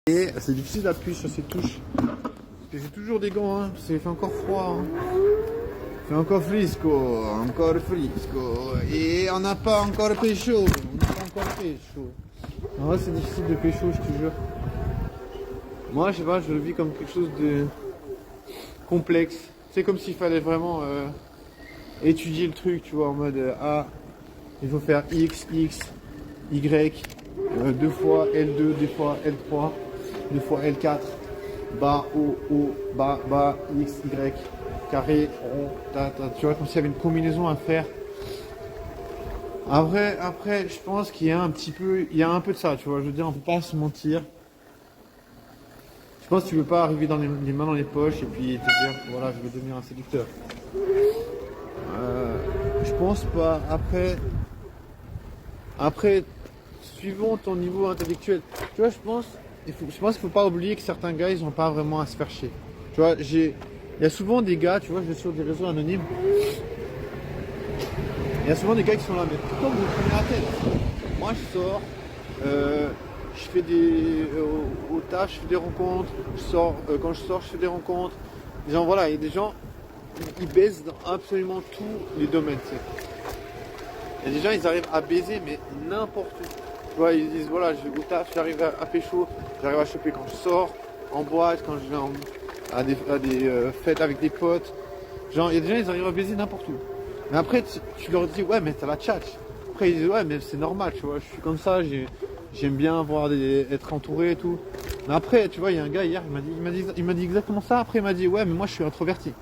Et c'est difficile d'appuyer sur ces touches. Parce que j'ai toujours des gants, hein, parce qu'il fait encore froid. Hein. Il fait encore frisco. Et on n'a pas encore pécho. On n'a pas encore pécho. En vrai, c'est difficile de pécho, je te jure. Moi, je sais pas, je le vis comme quelque chose de complexe. C'est comme s'il fallait vraiment étudier le truc, tu vois, en mode il faut faire X, Y, deux fois L2, deux fois L3, deux fois L4, bas, haut, bas, X, Y, carré, rond, tu vois, comme s'il y avait une combinaison à faire. Après, je pense qu'il y a un peu de ça, tu vois, je veux dire, on peut pas se mentir. Je pense que tu peux pas arriver dans les mains dans les poches et puis te dire, voilà, je vais devenir un séducteur. Je pense pas. Après, suivant ton niveau intellectuel, tu vois, je pense qu'il faut pas oublier que certains gars, ils ont pas vraiment à se faire chier. Tu vois, il y a souvent des gars, tu vois, je vais sur des réseaux anonymes. Il y a souvent des gars qui sont là, mais pourquoi vous vous prenez la tête? Moi, je sors, je fais au taf, je fais des rencontres, quand je sors, je fais des rencontres. Des gens, voilà, il y a des gens, ils baisent dans absolument tous les domaines, tu sais. Il y a des gens, ils arrivent à baiser, mais n'importe où. Tu vois, ils disent, voilà, je vais au taf, j'arrive à pécho, j'arrive à choper quand je sors, en boîte, quand je vais à des fêtes avec des potes. Genre, il y a des gens, ils arrivent à baiser n'importe où. Mais après, tu leur dis, ouais, mais t'as la tchatch. Après, ils disent, ouais, mais c'est normal, tu vois, je suis comme ça, j'aime bien être entouré et tout. Mais après, tu vois, il y a un gars hier, il m'a dit exactement ça. Après, il m'a dit, ouais, mais moi, je suis introverti.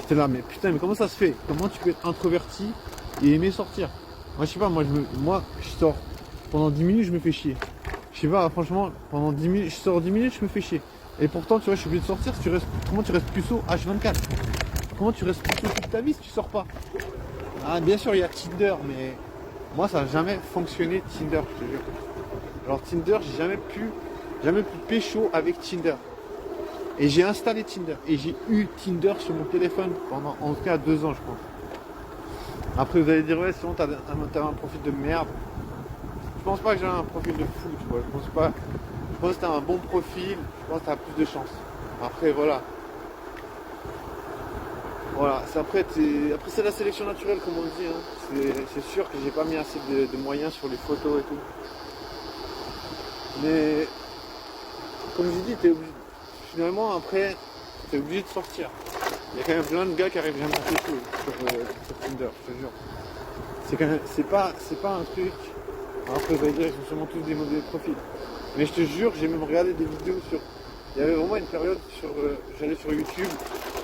J'étais là, mais putain, mais comment ça se fait? Comment tu peux être introverti et aimer sortir? Moi, je sais pas, moi, je sors. Pendant 10 minutes, je me fais chier. Je sais pas, franchement, pendant 10 minutes, je sors 10 minutes, je me fais chier. Et pourtant, tu vois, je suis obligé de sortir. Comment tu restes puceau H24? Comment tu restes puceau toute ta vie si tu sors pas? Ah, bien sûr, il y a Tinder, mais moi, ça n'a jamais fonctionné Tinder, je te jure. Alors, Tinder, j'ai jamais pu pécho avec Tinder. Et j'ai installé Tinder. Et j'ai eu Tinder sur mon téléphone pendant, en tout cas, 2 ans, je pense. Après, vous allez dire, ouais, sinon, t'as un profil de merde. Je pense pas que j'ai un profil de fou, tu vois. Je pense que t'as un bon profil, je pense que t'as plus de chance. Après, voilà. Voilà, après c'est la sélection naturelle, comme on dit. Hein. C'est sûr que j'ai pas mis assez de moyens sur les photos et tout. Mais, comme je dis, finalement, après, t'es obligé de sortir. Il y a quand même plein de gars qui arrivent jamais à faire tout sur Tinder, je te jure. C'est pas un truc. Alors que vous allez dire, ils sont sûrement tous des mauvais profils. Mais je te jure, j'ai même regardé des vidéos sur. Il y avait vraiment une période j'allais sur YouTube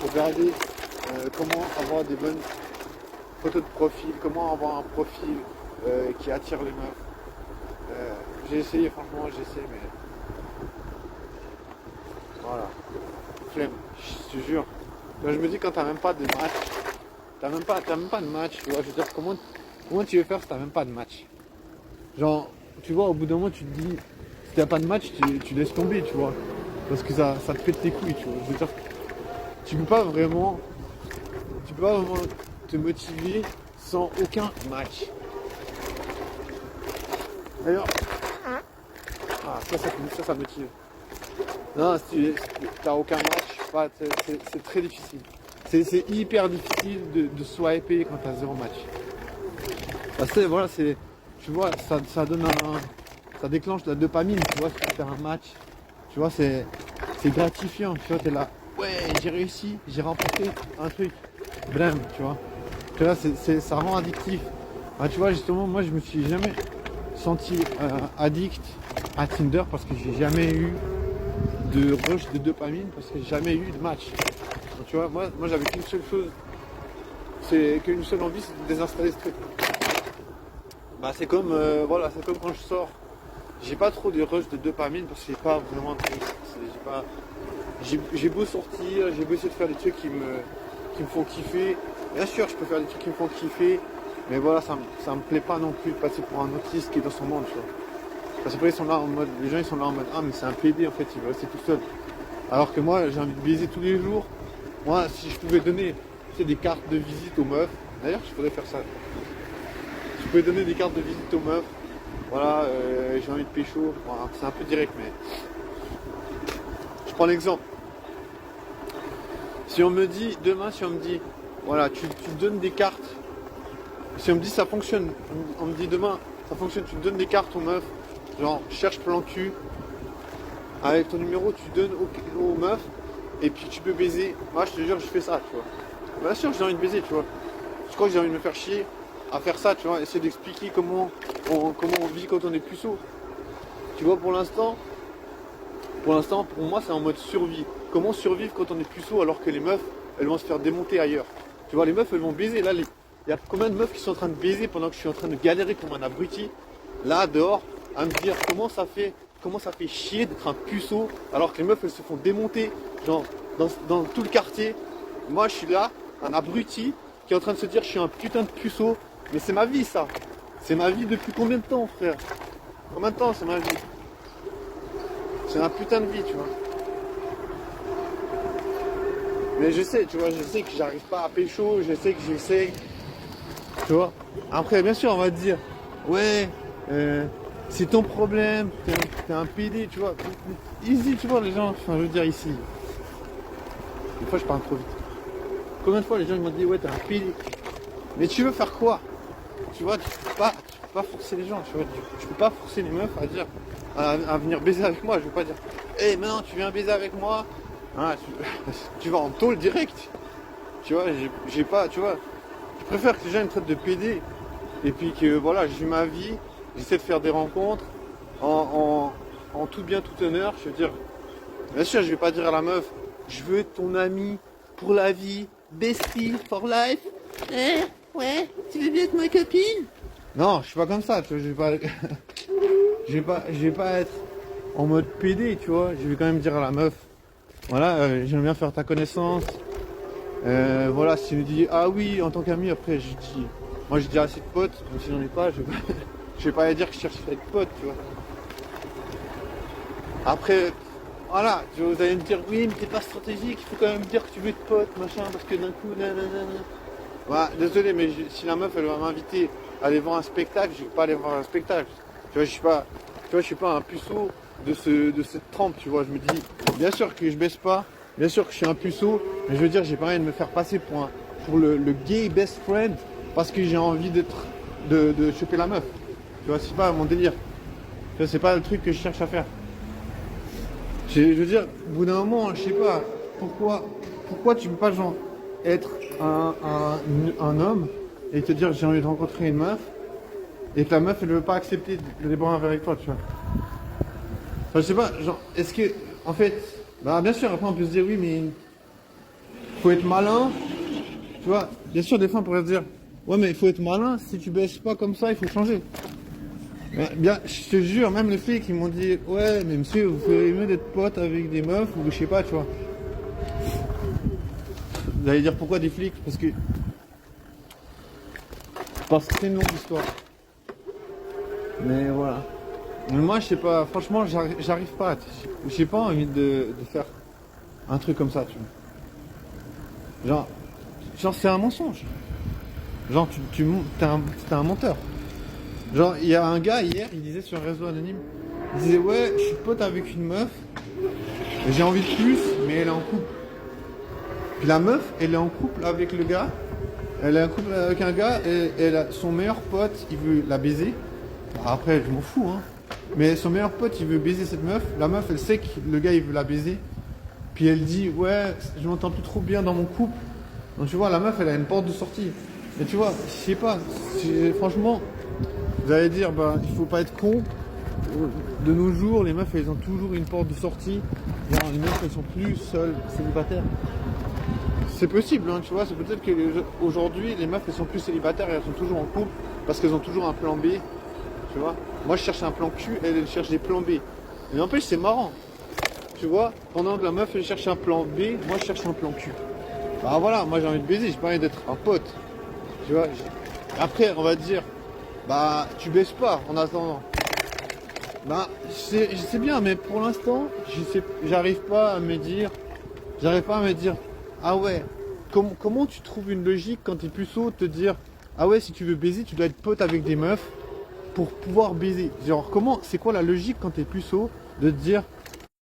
pour regarder comment avoir des bonnes photos de profil, comment avoir un profil qui attire les meufs. J'ai essayé, franchement, mais. Voilà. Flemme, je te jure. Là, je me dis, quand t'as même pas de match, t'as même pas de match, tu vois. Je veux dire, comment tu veux faire si t'as même pas de match? Genre, tu vois, au bout d'un moment, tu te dis, si t'as pas de match, tu laisses tomber, tu vois. Parce que ça te pète tes couilles, tu vois. Je veux dire, tu peux pas vraiment te motiver sans aucun match. D'ailleurs, ça motive. Non, si t'as aucun match, c'est très difficile. C'est hyper difficile de swiper quand t'as 0 match. Parce que voilà, tu vois, ça déclenche de la dopamine, tu vois, si tu fais un match. Tu vois, c'est gratifiant, tu vois, t'es là, ouais, j'ai réussi, j'ai remporté un truc. Blam, tu vois. Tu vois, ça rend addictif. Ah, tu vois, justement, moi, je me suis jamais senti addict à Tinder parce que j'ai jamais eu de rush de dopamine, parce que j'ai jamais eu de match. Donc, tu vois, moi j'avais qu'une seule chose, c'est qu'une seule envie, c'est de désinstaller ce truc. Bah, c'est comme quand je sors. J'ai pas trop de rush de dopamine parce que j'ai pas vraiment de truc. J'ai beau sortir, j'ai beau essayer de faire des trucs qui me font kiffer. Bien sûr, je peux faire des trucs qui me font kiffer, mais voilà, ça me plaît pas non plus de passer pour un autiste qui est dans son monde, tu vois. Parce que après, les gens ils sont là en mode, ah, mais c'est un PD en fait, il veut rester tout seul. Alors que moi, j'ai envie de baiser tous les jours. Moi, si je pouvais donner, des cartes de visite aux meufs, d'ailleurs, je pourrais faire ça. Je pouvais donner des cartes de visite aux meufs. Voilà, j'ai envie de pécho. Voilà, c'est un peu direct, mais je prends l'exemple. Si on me dit, demain, si on me dit, voilà, tu donnes des cartes, si on me dit ça fonctionne, on me dit demain, ça fonctionne, tu donnes des cartes aux meufs, genre, cherche plan cul, avec ton numéro, tu donnes aux meufs, et puis tu peux baiser. Moi, je te jure, je fais ça, tu vois. Bien sûr, j'ai envie de baiser, tu vois. Je crois que j'ai envie de me faire chier à faire ça, tu vois, essayer d'expliquer comment on vit quand on est puceau. Tu vois, pour l'instant, pour moi, c'est en mode survie. Comment survivre quand on est puceau alors que les meufs, elles vont se faire démonter ailleurs. Tu vois, les meufs, elles vont baiser. Là, il y a combien de meufs qui sont en train de baiser pendant que je suis en train de galérer comme un abruti, là, dehors, à me dire comment ça fait chier d'être un puceau alors que les meufs, elles se font démonter, genre, dans tout le quartier. Moi, je suis là, un abruti, qui est en train de se dire je suis un putain de puceau. Mais c'est ma vie, ça. C'est ma vie depuis combien de temps, frère? Combien de temps c'est ma vie? C'est un putain de vie, tu vois. Mais je sais, tu vois, je sais que j'arrive pas à pécho, je sais que j'essaie. Tu vois. Après, bien sûr, on va te dire, ouais, c'est ton problème, t'es un PD, tu vois. Easy, tu vois, les gens, enfin, je veux dire, ici. Des fois, je parle trop vite. Combien de fois les gens m'ont dit, ouais, t'es un PD. Mais tu veux faire quoi? Tu vois, tu peux pas forcer les gens, tu vois. Tu peux pas forcer les meufs à dire, à venir baiser avec moi. Je veux pas dire, hé, maintenant, tu viens baiser avec moi. Hein, tu vas en tôle direct. Tu vois, j'ai pas, tu vois. Je préfère que les gens me traitent de PD. Et puis que, voilà, j'ai ma vie. J'essaie de faire des rencontres en tout bien, tout honneur. Je veux dire, bien sûr, je vais pas dire à la meuf, je veux être ton ami pour la vie, bestie for life. Ouais, tu veux bien être ma copine? Non, je suis pas comme ça, tu vois, je vais pas être en mode PD, tu vois. Je vais quand même dire à la meuf, voilà, j'aime bien faire ta connaissance. Voilà, si tu me dis, ah oui, en tant qu'ami, après, moi j'ai déjà assez de potes, même si j'en ai pas, je vais pas aller dire que je cherche à être pote, tu vois. Après, voilà, vous allez me dire, oui, mais t'es pas stratégique, il faut quand même dire que tu veux être pote, machin, parce que d'un coup, nanana. Ouais, désolé, mais si la meuf elle va m'inviter à aller voir un spectacle, je vais pas aller voir un spectacle. Tu vois, je suis pas un puceau de cette trempe, tu vois. Je me dis, bien sûr que je baisse pas, bien sûr que je suis un puceau, mais je veux dire, j'ai pas envie de me faire passer pour le gay best friend parce que j'ai envie de choper la meuf. Tu vois, c'est pas mon délire. Tu vois, c'est pas le truc que je cherche à faire. Je veux dire, au bout d'un moment, je sais pas, pourquoi tu peux pas genre être un homme et te dire j'ai envie de rencontrer une meuf et que la meuf elle veut pas accepter de boire un verre avec toi, tu vois. Enfin, je sais pas, genre, est-ce que, en fait, bah bien sûr, après on peut se dire oui, mais faut être malin, tu vois. Bien sûr, des fois on pourrait se dire, ouais, mais il faut être malin, si tu baisses pas comme ça, il faut changer. Mais bien, je te jure, même les filles qui m'ont dit, ouais, mais monsieur, vous ferez mieux d'être pote avec des meufs ou je sais pas, tu vois. Vous allez dire pourquoi des flics? Parce que c'est une longue histoire. Mais voilà. Mais moi je sais pas, franchement j'arrive pas. J'ai pas envie de faire un truc comme ça, tu vois. Genre c'est un mensonge. Genre t'es un menteur. Genre il y a un gars hier, il disait sur un réseau anonyme, il disait ouais je suis pote avec une meuf, j'ai envie de plus, mais elle est en couple. Puis la meuf, elle est en couple avec le gars. Elle est en couple avec un gars et son meilleur pote, il veut la baiser. Après, je m'en fous, hein. Mais son meilleur pote, il veut baiser cette meuf. La meuf, elle sait que le gars, il veut la baiser. Puis elle dit, ouais, je m'entends plus trop bien dans mon couple. Donc tu vois, la meuf, elle a une porte de sortie. Mais tu vois, je sais pas. Franchement, vous allez dire, bah, il faut pas être con. De nos jours, les meufs, elles ont toujours une porte de sortie. Genre, les meufs, elles sont plus seules, célibataires. C'est possible, hein, tu vois, c'est peut-être qu'aujourd'hui, les meufs, elles sont plus célibataires et elles sont toujours en couple parce qu'elles ont toujours un plan B, tu vois. Moi, je cherche un plan Q, elle cherche des plans B. Et n'empêche, c'est marrant, tu vois. Pendant que la meuf, elle cherche un plan B, moi, je cherche un plan Q. Bah voilà, moi, j'ai envie de baiser, j'ai pas envie d'être un pote, tu vois. Après, on va te dire, bah, tu baises pas en attendant. Bah, c'est bien, mais pour l'instant, j'arrive pas à me dire, ah ouais, comment tu trouves une logique quand t'es puceau de te dire, ah ouais, si tu veux baiser, tu dois être pote avec des meufs pour pouvoir baiser. Genre, c'est quoi la logique quand t'es puceau de te dire,